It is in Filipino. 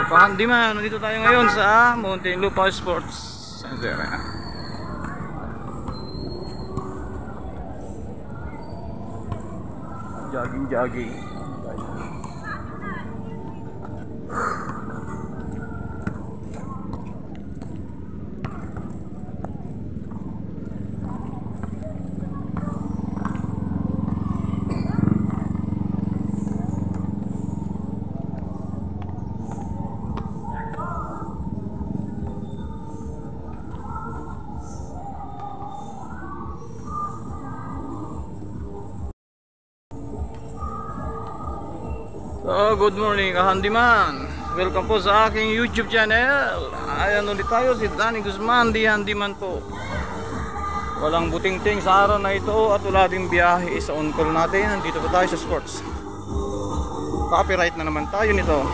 Kahandiman, nandito tayo ngayon sa Muntinlupa Sports Center. Jogging. So, good morning kahandiman. Welcome po sa aking YouTube channel. Ayan ulit tayo, si Danny Guzman, di handiman po. Walang buting-ting sa araw na ito at wala ding biyahe sa on call natin. Nandito po tayo sa sports. Copyright na naman tayo nito.